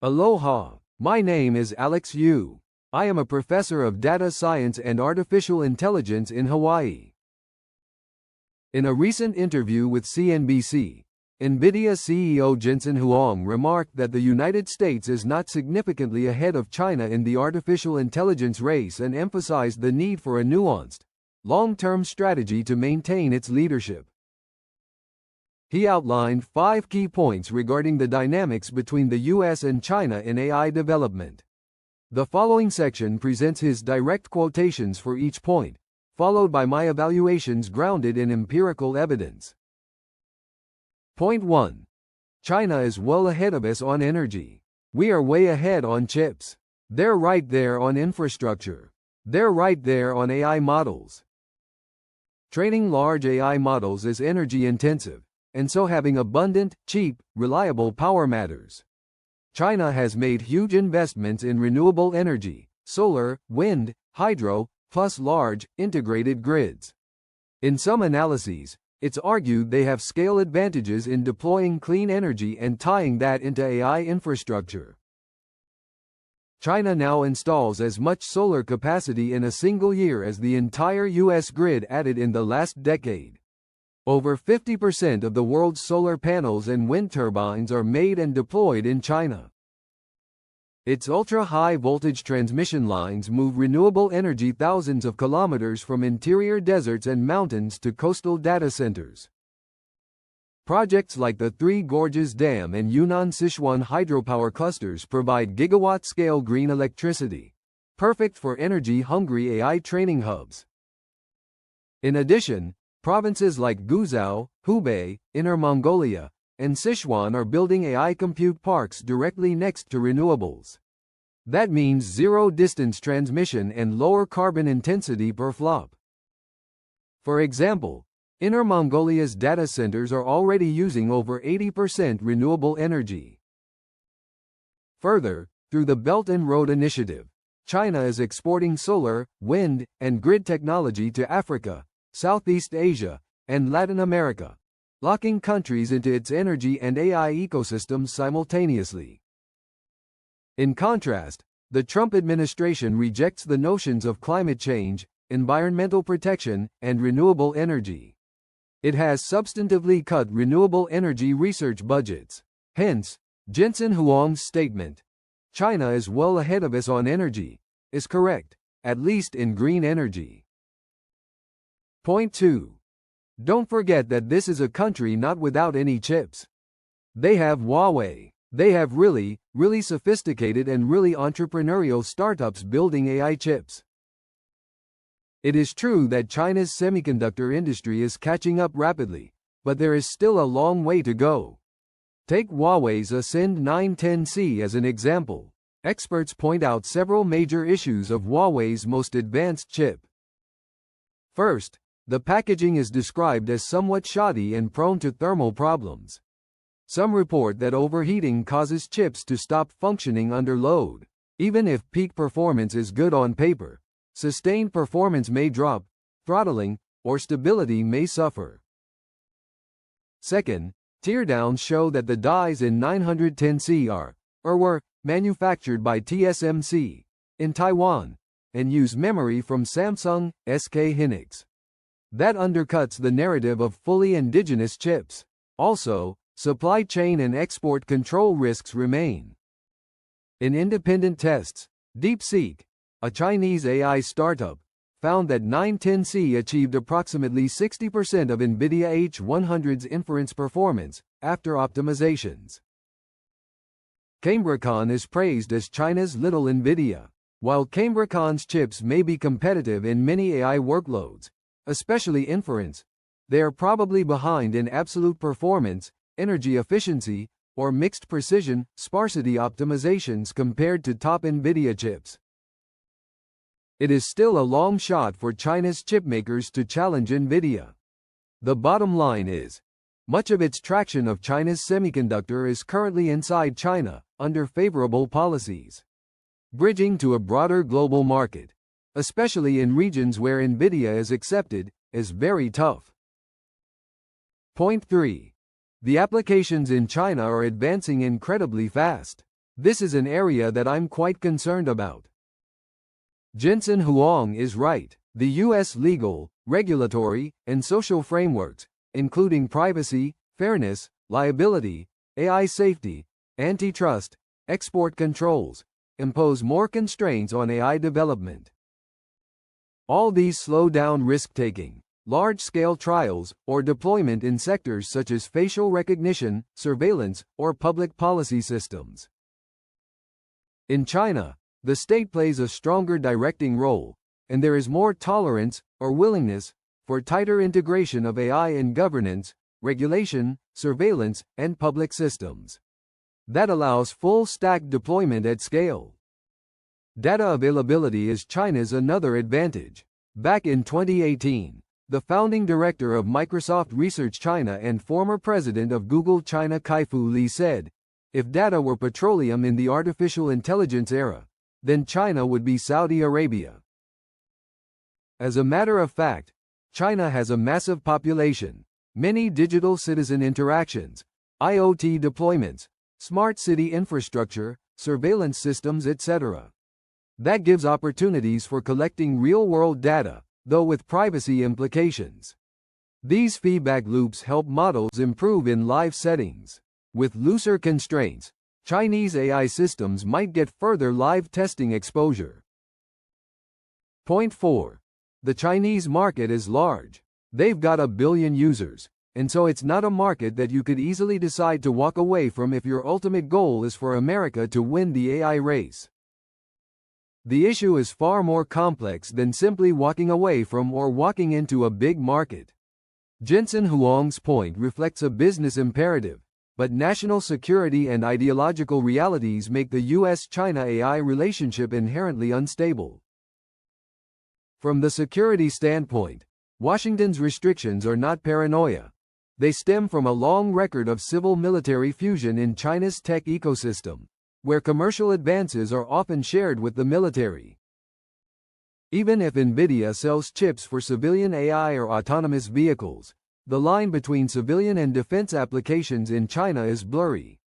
Aloha, my name is Alex Yu. I am a professor of data science and artificial intelligence in Hawaii. In a recent interview with CNBC, Nvidia CEO Jensen Huang remarked that the United States is not significantly ahead of China in the artificial intelligence race and emphasized the need for a nuanced, long-term strategy to maintain its leadership. He outlined 5 key points regarding the dynamics between the US and China in AI development. The following section presents his direct quotations for each point, followed by my evaluations grounded in empirical evidence. Point 1. China is well ahead of us on energy. We are way ahead on chips. They're right there on infrastructure. They're right there on AI models. Training large AI models is energy intensive, and so having abundant, cheap, reliable power matters. China has made huge investments in renewable energy, solar, wind, hydro, plus large, integrated grids. In some analyses, it's argued they have scale advantages in deploying clean energy and tying that into AI infrastructure. China now installs as much solar capacity in a single year as the entire US grid added in the last decade. Over 50% of the world's solar panels and wind turbines are made and deployed in China. Its ultra-high voltage transmission lines move renewable energy thousands of kilometers from interior deserts and mountains to coastal data centers. Projects like the Three Gorges Dam and Yunnan Sichuan hydropower clusters provide gigawatt-scale green electricity, perfect for energy-hungry AI training hubs. In addition, provinces like Guizhou, Hubei, Inner Mongolia, and Sichuan are building AI compute parks directly next to renewables. That means zero-distance transmission and lower carbon intensity per flop. For example, Inner Mongolia's data centers are already using over 80% renewable energy. Further, through the Belt and Road Initiative, China is exporting solar, wind, and grid technology to Africa, Southeast Asia, and Latin America, locking countries into its energy and AI ecosystems simultaneously. In contrast, the Trump administration rejects the notions of climate change, environmental protection, and renewable energy. It has substantively cut renewable energy research budgets. Hence, Jensen Huang's statement, "China is well ahead of us on energy," is correct, at least in green energy. Point 2. Don't forget that this is a country not without any chips. They have Huawei. They have really sophisticated and really entrepreneurial startups building AI chips. It is true that China's semiconductor industry is catching up rapidly, but there is still a long way to go. Take Huawei's Ascend 910C as an example. Experts point out several major issues of Huawei's most advanced chip. First, the packaging is described as somewhat shoddy and prone to thermal problems. Some report that overheating causes chips to stop functioning under load. Even if peak performance is good on paper, sustained performance may drop, throttling, or stability may suffer. Second, teardowns show that the dies in 910C are, or were, manufactured by TSMC, in Taiwan, and use memory from Samsung, SK Hynix. That undercuts the narrative of fully indigenous chips. Also, supply chain and export control risks remain. In independent tests, DeepSeek, a Chinese AI startup, found that 910C achieved approximately 60% of Nvidia H100's inference performance, after optimizations. Cambricon is praised as China's little Nvidia. While Cambricon's chips may be competitive in many AI workloads, especially inference, they are probably behind in absolute performance, energy efficiency, or mixed precision, sparsity optimizations compared to top Nvidia chips. It is still a long shot for China's chipmakers to challenge Nvidia. The bottom line is, much of its traction of China's semiconductor is currently inside China, under favorable policies. Bridging to a broader global market, especially in regions where Nvidia is accepted, is very tough. Point 3. The applications in China are advancing incredibly fast. This is an area that I'm quite concerned about. Jensen Huang is right. The U.S. legal, regulatory, and social frameworks, including privacy, fairness, liability, AI safety, antitrust, export controls, impose more constraints on AI development. All these slow down risk-taking, large-scale trials, or deployment in sectors such as facial recognition, surveillance, or public policy systems. In China, the state plays a stronger directing role, and there is more tolerance, or willingness, for tighter integration of AI in governance, regulation, surveillance, and public systems. That allows full-stack deployment at scale. Data availability is China's another advantage. Back in 2018, the founding director of Microsoft Research China and former president of Google China Kai-Fu Lee said, "If data were petroleum in the artificial intelligence era, then China would be Saudi Arabia." As a matter of fact, China has a massive population, many digital citizen interactions, IoT deployments, smart city infrastructure, surveillance systems, etc. That gives opportunities for collecting real-world data, though with privacy implications. These feedback loops help models improve in live settings. With looser constraints, Chinese AI systems might get further live testing exposure. Point 4. The Chinese market is large. They've got 1 billion users, and so it's not a market that you could easily decide to walk away from if your ultimate goal is for America to win the AI race. The issue is far more complex than simply walking away from or walking into a big market. Jensen Huang's point reflects a business imperative, but national security and ideological realities make the US-China AI relationship inherently unstable. From the security standpoint, Washington's restrictions are not paranoia. They stem from a long record of civil-military fusion in China's tech ecosystem, where commercial advances are often shared with the military. Even if Nvidia sells chips for civilian AI or autonomous vehicles, the line between civilian and defense applications in China is blurry.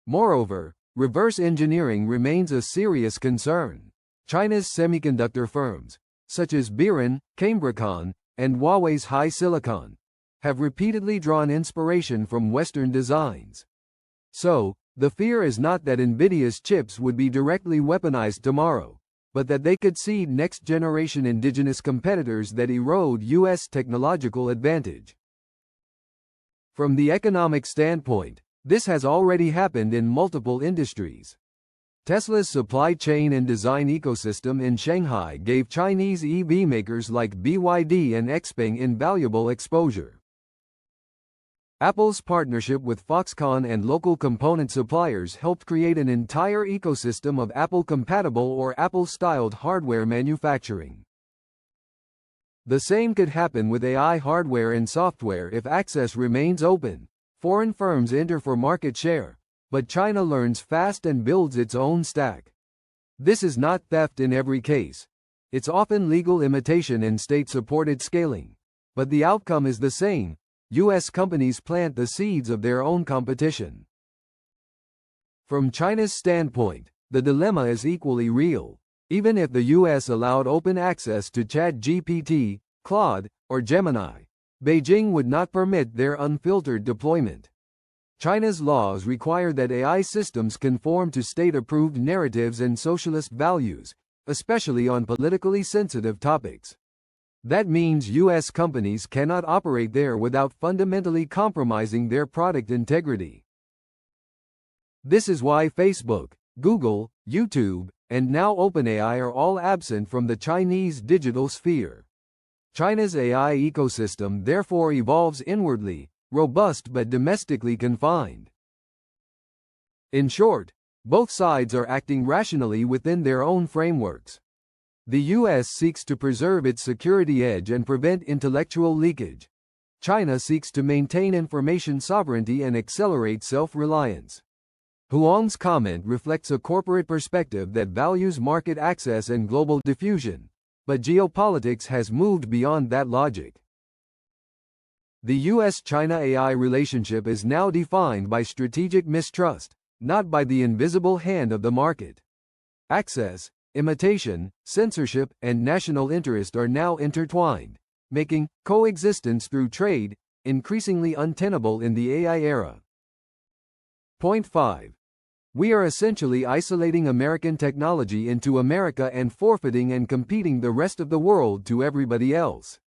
Moreover, reverse engineering remains a serious concern. China's semiconductor firms, such as Biren, Cambricon, and Huawei's HiSilicon, have repeatedly drawn inspiration from Western designs. So, the fear is not that Nvidia's chips would be directly weaponized tomorrow, but that they could seed next-generation indigenous competitors that erode U.S. technological advantage. From the economic standpoint, this has already happened in multiple industries. Tesla's supply chain and design ecosystem in Shanghai gave Chinese EV makers like BYD and Xpeng invaluable exposure. Apple's partnership with Foxconn and local component suppliers helped create an entire ecosystem of Apple-compatible or Apple-styled hardware manufacturing. The same could happen with AI hardware and software if access remains open. Foreign firms enter for market share, but China learns fast and builds its own stack. This is not theft in every case. It's often legal imitation and state-supported scaling. But the outcome is the same. U.S. companies plant the seeds of their own competition. From China's standpoint, the dilemma is equally real. Even if the U.S. allowed open access to ChatGPT, Claude, or Gemini, Beijing would not permit their unfiltered deployment. China's laws require that AI systems conform to state-approved narratives and socialist values, especially on politically sensitive topics. That means U.S. companies cannot operate there without fundamentally compromising their product integrity. This is why Facebook, Google, YouTube, and now OpenAI are all absent from the Chinese digital sphere. China's AI ecosystem therefore evolves inwardly, robust but domestically confined. In short, both sides are acting rationally within their own frameworks. The U.S. seeks to preserve its security edge and prevent intellectual leakage. China seeks to maintain information sovereignty and accelerate self-reliance. Huang's comment reflects a corporate perspective that values market access and global diffusion, but geopolitics has moved beyond that logic. The U.S.-China AI relationship is now defined by strategic mistrust, not by the invisible hand of the market. Access, imitation, censorship, and national interest are now intertwined, making coexistence through trade increasingly untenable in the AI era. Point 5. We are essentially isolating American technology into America and forfeiting and competing the rest of the world to everybody else.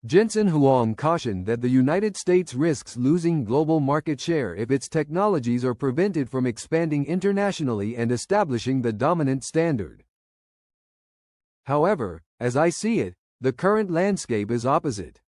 Jensen Huang cautioned that the United States risks losing global market share if its technologies are prevented from expanding internationally and establishing the dominant standard. However, as I see it, the current landscape is opposite.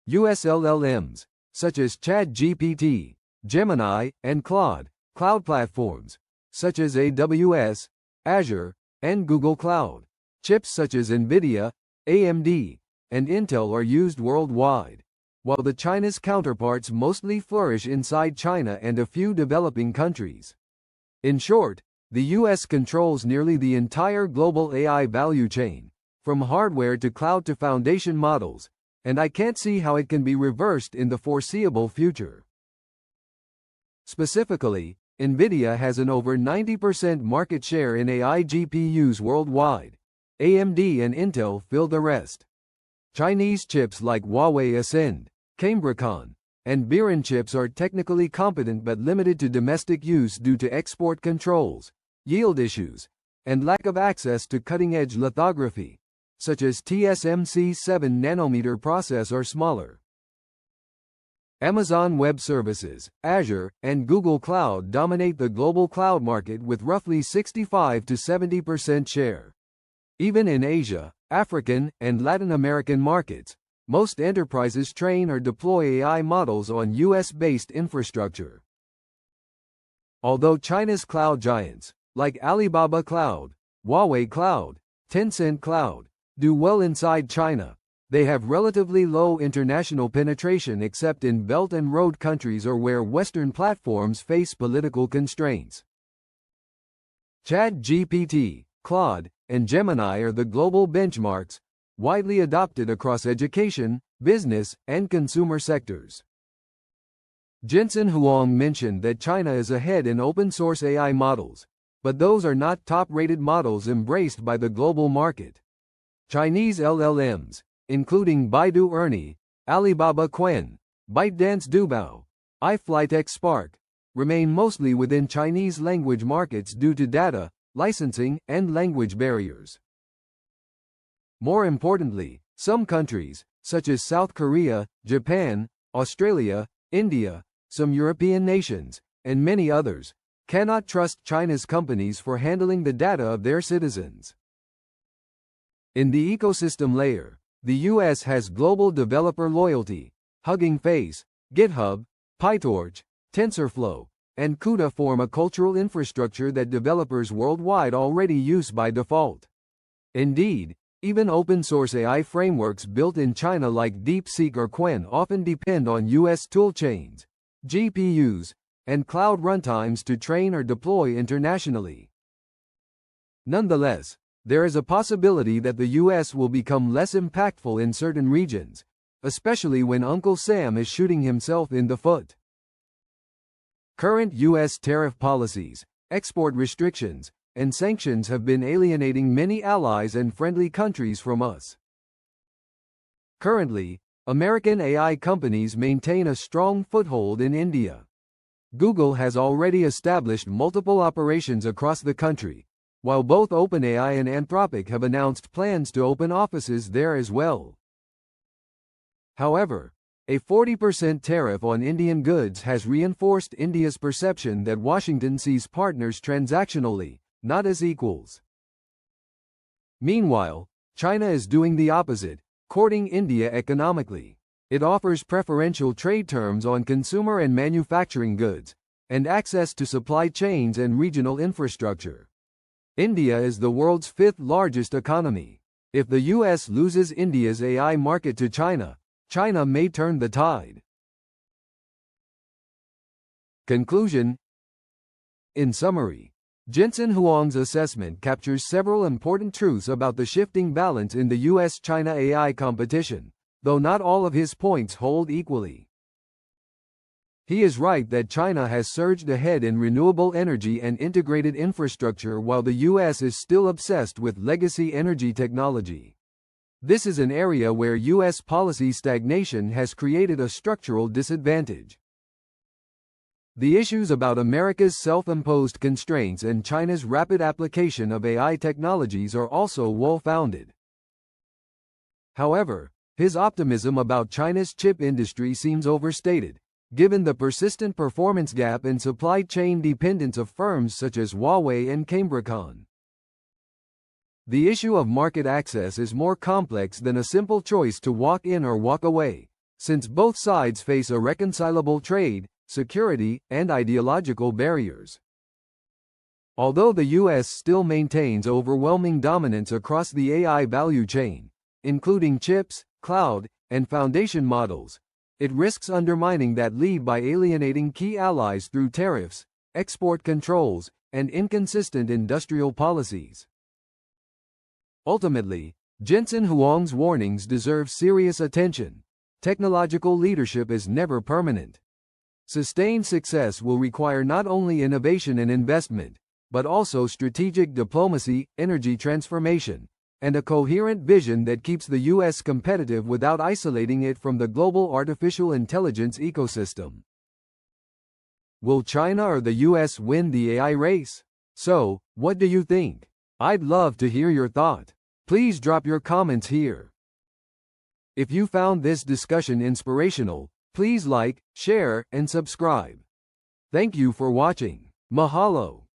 US LLMs, such as ChatGPT, Gemini, and Claude, cloud platforms, such as AWS, Azure, and Google Cloud, chips such as Nvidia, AMD, and Intel are used worldwide, while the China's counterparts mostly flourish inside China and a few developing countries. In short, the US controls nearly the entire global AI value chain, from hardware to cloud to foundation models, and I can't see how it can be reversed in the foreseeable future. Specifically, Nvidia has an over 90% market share in AI GPUs worldwide. AMD and Intel fill the rest. Chinese chips like Huawei Ascend, Cambricon, and Biren chips are technically competent but limited to domestic use due to export controls, yield issues, and lack of access to cutting-edge lithography, such as TSMC 7nm process or smaller. Amazon Web Services, Azure, and Google Cloud dominate the global cloud market with roughly 65 to 70% share. Even in Asia, African, and Latin American markets, most enterprises train or deploy AI models on US-based infrastructure. Although China's cloud giants, like Alibaba Cloud, Huawei Cloud, Tencent Cloud, do well inside China, they have relatively low international penetration except in Belt and Road countries or where Western platforms face political constraints. ChatGPT, Claude, and Gemini are the global benchmarks, widely adopted across education, business, and consumer sectors. Jensen Huang mentioned that China is ahead in open-source AI models, but those are not top-rated models embraced by the global market. Chinese LLMs, including Baidu Ernie, Alibaba Qwen, ByteDance Dubao, iFlytex Spark, remain mostly within Chinese language markets due to data, licensing, and language barriers. More importantly, some countries, such as South Korea, Japan, Australia, India, some European nations, and many others, cannot trust China's companies for handling the data of their citizens. In the ecosystem layer, the US has global developer loyalty. Hugging Face, GitHub, PyTorch, TensorFlow, and CUDA form a cultural infrastructure that developers worldwide already use by default. Indeed, even open-source AI frameworks built in China like DeepSeek or Qwen often depend on US toolchains, GPUs, and cloud runtimes to train or deploy internationally. Nonetheless, there is a possibility that the US will become less impactful in certain regions, especially when Uncle Sam is shooting himself in the foot. Current US tariff policies, export restrictions, and sanctions have been alienating many allies and friendly countries from us. Currently, American AI companies maintain a strong foothold in India. Google has already established multiple operations across the country, while both OpenAI and Anthropic have announced plans to open offices there as well. However, a 40% tariff on Indian goods has reinforced India's perception that Washington sees partners transactionally, not as equals. Meanwhile, China is doing the opposite, courting India economically. It offers preferential trade terms on consumer and manufacturing goods, and access to supply chains and regional infrastructure. India is the world's fifth largest economy. If the US loses India's AI market to China, China may turn the tide. Conclusion. In summary, Jensen Huang's assessment captures several important truths about the shifting balance in the US-China AI competition, though not all of his points hold equally. He is right that China has surged ahead in renewable energy and integrated infrastructure while the US is still obsessed with legacy energy technology. This is an area where US policy stagnation has created a structural disadvantage. The issues about America's self-imposed constraints and China's rapid application of AI technologies are also well-founded. However, his optimism about China's chip industry seems overstated, given the persistent performance gap and supply chain dependence of firms such as Huawei and Cambridge. The issue of market access is more complex than a simple choice to walk in or walk away, since both sides face irreconcilable trade, security, and ideological barriers. Although the US still maintains overwhelming dominance across the AI value chain, including chips, cloud, and foundation models, it risks undermining that lead by alienating key allies through tariffs, export controls, and inconsistent industrial policies. Ultimately, Jensen Huang's warnings deserve serious attention. Technological leadership is never permanent. Sustained success will require not only innovation and investment, but also strategic diplomacy, energy transformation, and a coherent vision that keeps the US competitive without isolating it from the global artificial intelligence ecosystem. Will China or the US win the AI race? So, what do you think? I'd love to hear your thought. Please drop your comments here. If you found this discussion inspirational, please like, share, and subscribe. Thank you for watching. Mahalo.